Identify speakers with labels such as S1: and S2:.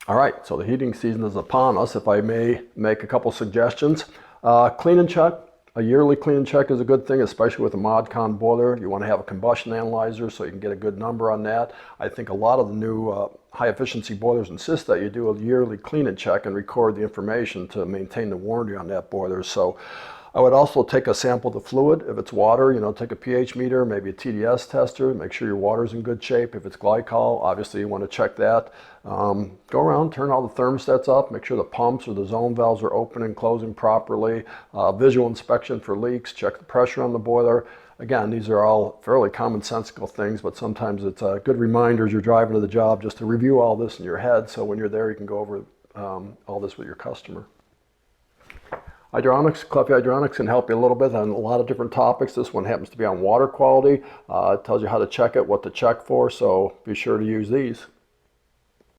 S1: All right, so the heating season is upon us. If I may make a couple suggestions, clean and check. A yearly clean and check is a good thing, especially with a ModCon boiler. You want to have a combustion analyzer so you can get a good number on that. I think a lot of the new high efficiency boilers insist that you do a yearly clean and check and record the information to maintain the warranty on that boiler. So I would also take a sample of the fluid. If it's water, take a pH meter, maybe a TDS tester, make sure your water's in good shape. If it's glycol, obviously you want to check that. Go around, turn all the thermostats up, make sure the pumps or the zone valves are open and closing properly. Visual inspection for leaks, check the pressure on the boiler. Again, these are all fairly commonsensical things, but sometimes it's a good reminder as you're driving to the job just to review all this in your head, so when you're there you can go over all this with your customer. Hydronics, Caleffi Hydronics can help you a little bit on a lot of different topics. This one happens to be on water quality. It tells you how to check it, what to check for, so be sure to use these.